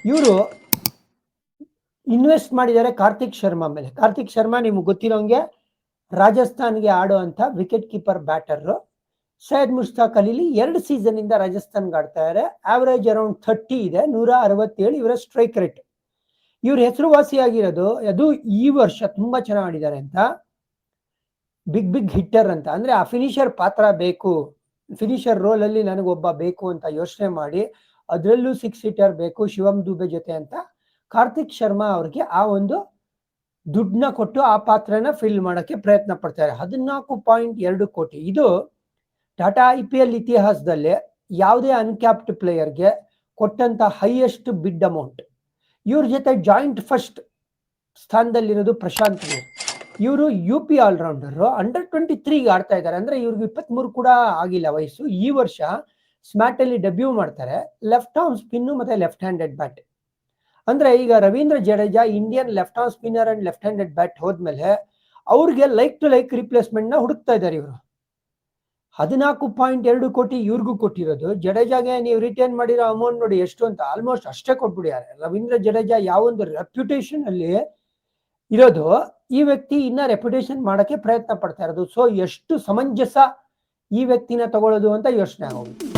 ಇವರು ಇನ್ವೆಸ್ಟ್ ಮಾಡಿದ್ದಾರೆ ಕಾರ್ತಿಕ್ ಶರ್ಮಾ ಮೇಲೆ. ಕಾರ್ತಿಕ್ ಶರ್ಮಾ ನಿಮ್ಗೆ ಗೊತ್ತಿರೋಂಗೆ ರಾಜಸ್ಥಾನ್ಗೆ ಆಡೋ ಅಂತ wicket keeper batter. Syed Mushtaq ಅಲಿಲಿ 2 ಸೀಸನ್ ಇಂದ ರಾಜಸ್ಥಾನ್ಗೆ ಆಡ್ತಾ ಇದ್ದಾರೆ. ಆವರೇಜ್ ಅರೌಂಡ್ 30 ಇದೆ, 167 ಇವರ ಸ್ಟ್ರೈಕ್ ರೇಟ್. ಇವ್ರ ಹೆಸರುವಾಸಿಯಾಗಿರೋದು ಅದು ಈ ವರ್ಷ ತುಂಬಾ ಚೆನ್ನಾಗಿ ಆಡಿದ್ದಾರೆ ಅಂತ, ಬಿಗ್ ಹಿಟ್ಟರ್ ಅಂತ. ಅಂದ್ರೆ ಆ ಫಿನಿಷರ್ ಪಾತ್ರ ಬೇಕು, ಫಿನಿಷರ್ ರೋಲ್ ಅಲ್ಲಿ ನನಗೊಬ್ಬ ಬೇಕು ಅಂತ ಯೋಚನೆ ಮಾಡಿ ಅದರಲ್ಲೂ 6 ಹಿಟ್ಟರ್ ಬೇಕು ಶಿವಮ್ ದುಬೆ ಜೊತೆ ಅಂತ ಕಾರ್ತಿಕ್ ಶರ್ಮಾ ಅವ್ರಿಗೆ ಆ ಒಂದು ದುಡ್ಡನ್ನ ಕೊಟ್ಟು ಆ ಪಾತ್ರನ ಫಿಲ್ ಮಾಡಕ್ಕೆ ಪ್ರಯತ್ನ ಪಡ್ತಾರೆ. 14.2 ಕೋಟಿ. ಇದು ಟಾಟಾ IPL ಇತಿಹಾಸದಲ್ಲೇ ಯಾವುದೇ ಅನ್ಕ್ಯಾಪ್ಡ್ ಪ್ಲೇಯರ್ಗೆ ಕೊಟ್ಟಂತ ಹೈಯೆಸ್ಟ್ ಬಿಡ್ ಅಮೌಂಟ್. ಇವ್ರ ಜೊತೆ ಜಾಯಿಂಟ್ ಫಸ್ಟ್ ಸ್ಥಾನದಲ್ಲಿರೋದು ಪ್ರಶಾಂತ್ ನೀರ್. ಇವರು UP ಆಲ್ರೌಂಡರ್, ಅಂಡರ್ 23 ಆಡ್ತಾ ಇದ್ದಾರೆ. ಅಂದ್ರೆ ಇವ್ರಿಗೆ 23 ಕೂಡ ಆಗಿಲ್ಲ ವಯಸ್ಸು. ಈ ವರ್ಷ ಸ್ಮ್ಯಾಟ್ ಅಲ್ಲಿ ಡೆಬ್ಯೂ ಮಾಡ್ತಾರೆ. ಲೆಫ್ಟ್ ಆರ್ಮ್ ಸ್ಪಿನ್ ಮತ್ತೆ ಲೆಫ್ಟ್ ಹ್ಯಾಂಡೆಡ್ ಬ್ಯಾಟ್. ಅಂದ್ರೆ ಈಗ Ravindra Jadeja Indian left arm spinner and left handed bat ಹೋದ್ಮೇಲೆ ಅವ್ರಿಗೆ ಲೈಕ್ ಟು ಲೈಕ್ ರಿಪ್ಲೇಸ್ಮೆಂಟ್ ನ ಹುಡುಕ್ತಾ ಇದ್ದಾರೆ ಇವರು. 14.2 ಕೋಟಿ ಇವ್ರಿಗೂ ಕೊಟ್ಟಿರೋದು. ಜಡೇಜಾಗೆ ನೀವು ರಿಟರ್ನ್ ಮಾಡಿರೋ ಅಮೌಂಟ್ ನೋಡಿ ಎಷ್ಟು ಅಂತ, ಆಲ್ಮೋಸ್ಟ್ ಅಷ್ಟೇ ಕೊಟ್ಬಿಡಿದ್ದಾರೆ. ರವೀಂದ್ರ ಜಡೇಜಾ ಯಾವೊಂದು ರೆಪ್ಯುಟೇಷನ್ ಅಲ್ಲಿ ಇರೋದು, ಈ ವ್ಯಕ್ತಿ ಇನ್ನ ರೆಪ್ಯುಟೇಷನ್ ಮಾಡಕ್ಕೆ ಪ್ರಯತ್ನ ಪಡ್ತಾ ಇರೋದು. ಸೊ ಎಷ್ಟು ಸಮಂಜಸ ಈ ವ್ಯಕ್ತಿನ ತಗೊಳ್ಳೋದು ಅಂತ ಯೋಚನೆ ಆಗೋದು.